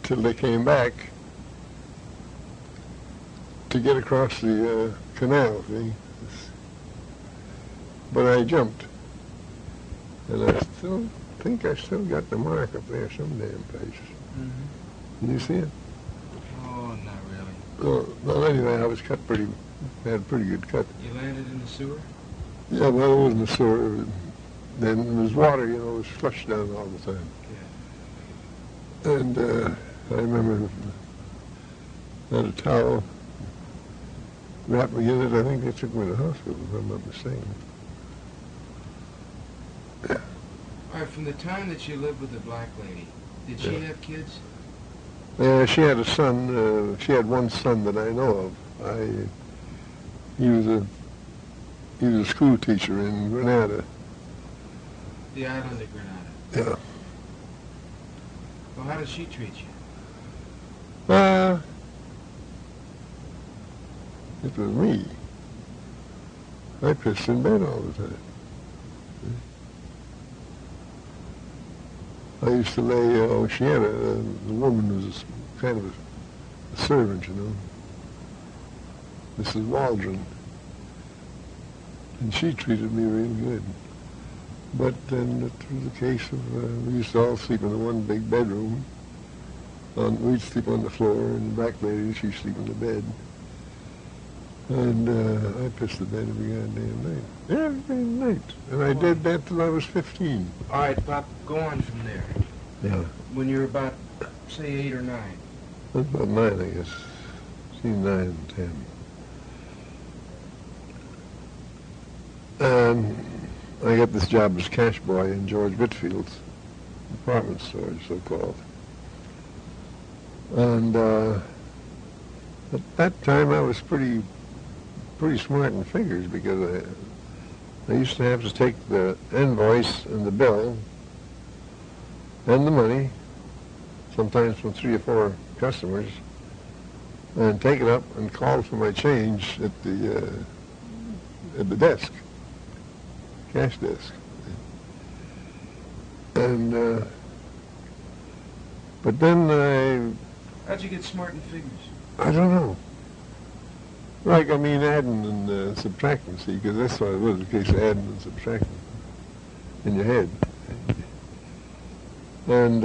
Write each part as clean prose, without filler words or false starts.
till they came back to get across the canal, see? But I jumped. And I still think I still got the mark up there some damn place. Mm-hmm. Can you see it? Oh, not really. Oh, well, anyway, I was cut pretty, had a pretty good cut. You landed in the sewer? Yeah, well, it wasn't a sewer. Then there was water, you know, it was flushed down all the time. Yeah. And I remember I had a towel wrapped me in it. I think they took me to the hospital, if I'm not mistaken. Yeah. All right, from the time that you lived with the black lady, did she have kids? She had a son. She had one son that I know of. He was a school teacher in Grenada. The island of Grenada. Yeah. Well, how did she treat you? It was me. I pissed in bed all the time. I used to lay, she had the woman was kind of a servant, you know, Mrs. Waldron, and she treated me real good. But then it was a case of, we used to all sleep in the one big bedroom. We'd sleep on the floor, and the black lady, she'd sleep in the bed. And I pissed the bed every goddamn night. Every night. And I did that till I was 15. All right, Pop, go on from there. Yeah. When you were about, say, 8 or 9. That's about 9, I guess. Between 9 and 10. I got this job as cash boy in George Whitfield's department store, so-called. And at that time I was pretty smart in figures, because I used to have to take the invoice and the bill and the money, sometimes from 3 or 4 customers, and take it up and call for my change at the desk, cash desk. And but then How'd you get smart in figures? I don't know. Like, I mean, adding and subtracting, see, because that's what it was, a case of adding and subtracting in your head. And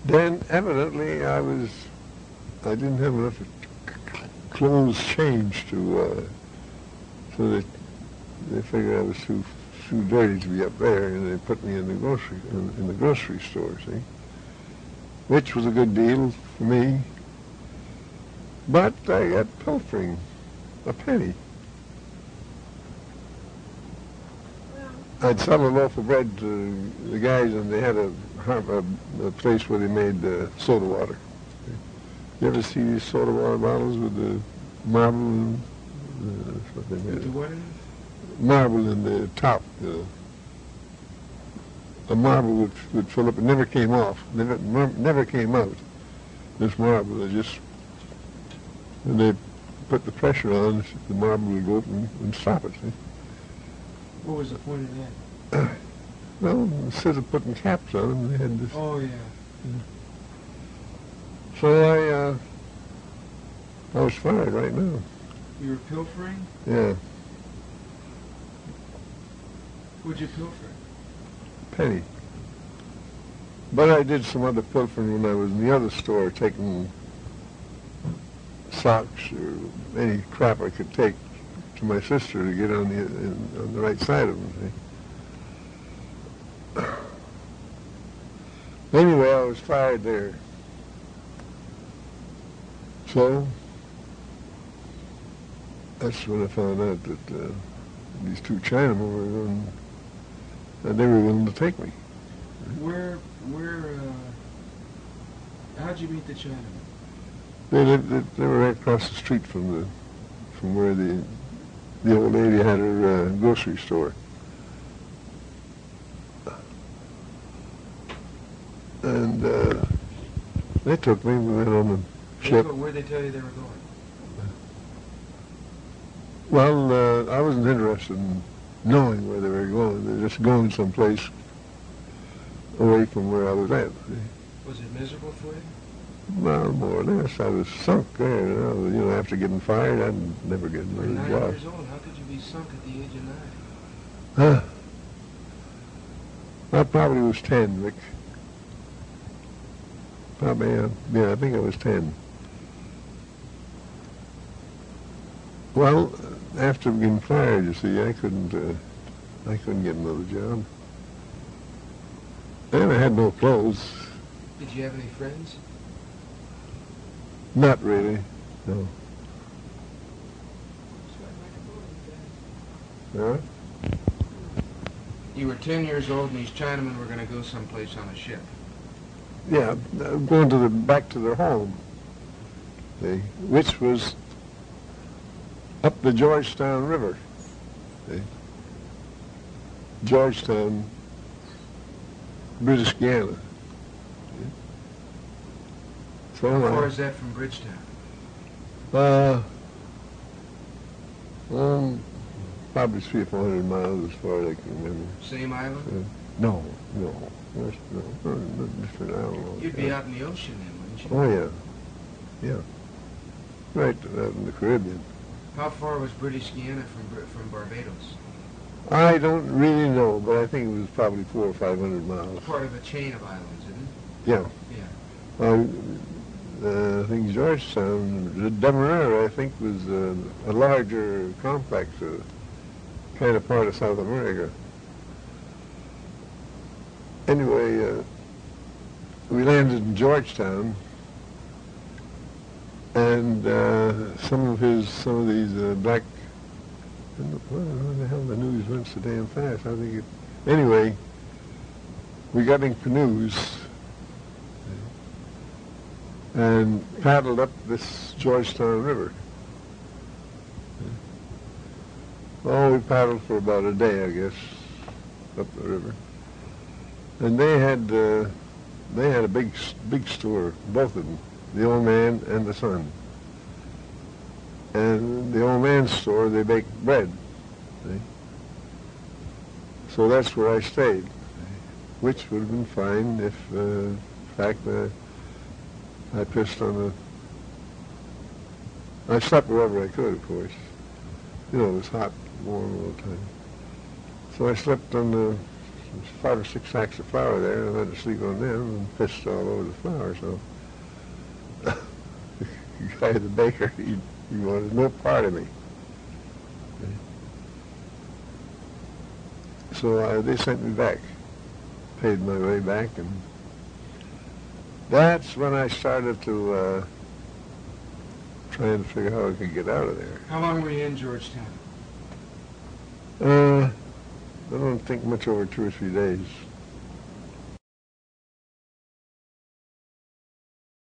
then, evidently, I didn't have enough clothes change to, so that they figured I was too dirty to be up there, and they put me in the grocery store, see, which was a good deal for me. But I got pilfering, a penny. I'd sell a loaf of bread to the guys, and they had a place where they made soda water. You ever see these soda water bottles with the marble in, that's what they made. With the what in it? Marble in the top. A marble would fill up. It never came off. Never came out. This marble, when they put the pressure on, the marble would go up and stop it. See? What was the point of that? Well, instead of putting caps on them, they had this. Oh, yeah. So I was fired right now. You were pilfering? Yeah. What'd you pilfer? Penny. But I did some other pilfering when I was in the other store, taking socks or any crap I could take to my sister to get on the right side of them. See? Anyway, I was fired there. So that's when I found out that these 2 Chinamen were going, and they were willing to take me. How'd you meet the Chinamen? They were right across the street from where the old lady had her grocery store. And they took me, we went on the ship. Where'd they tell you they were going? Well, I wasn't interested in knowing where they were going. They were just going someplace away from where I was at. See? Was it miserable for you? Well, more or less. I was sunk there. After getting fired, I'd never get You were another 9 job. years old. How could you be sunk at the age of 9? Huh? I probably was 10, Rick. Probably, yeah, I think I was 10. Well, after getting fired, you see, I couldn't get another job. And I had no clothes. Did you have any friends? Not really, no. Huh? You were 10 years old, and these Chinamen were going to go someplace on a ship. Yeah, going back to their home, see, which was up the Georgetown River. See? Georgetown, British Guiana. See? So How far is that from Bridgetown? Probably 300 or 400 miles as far as I can remember. Same island? No. Different, I don't know. You'd be out in the ocean then, wouldn't you? Oh, yeah. Right out in the Caribbean. How far was British Guiana from Barbados? I don't really know, but I think it was probably 400 or 500 miles. Part of a chain of islands, isn't it? Yeah. I think Georgetown, Demerara, I think, was a larger complex, kind of part of South America. Anyway, we landed in Georgetown, and some of these black, what the hell, the news went so damn fast. Anyway, we got in canoes and paddled up this Georgetown River. Oh, we paddled for about a day, I guess, up the river. And they had a big store, both of them, the old man and the son. And the old man's store, they baked bread. See? So that's where I stayed, which would have been fine if, in fact, I pissed on I slept wherever I could, of course. It was hot, warm all the time. So I slept on 5 or 6 sacks of flour there, and I had to sleep on them and pissed all over the flour. So the guy, the baker, he wanted no part of me. So they sent me back, paid my way back, and that's when I started to try and figure out how I could get out of there. How long were you in Georgetown? I don't think much over 2 or 3 days.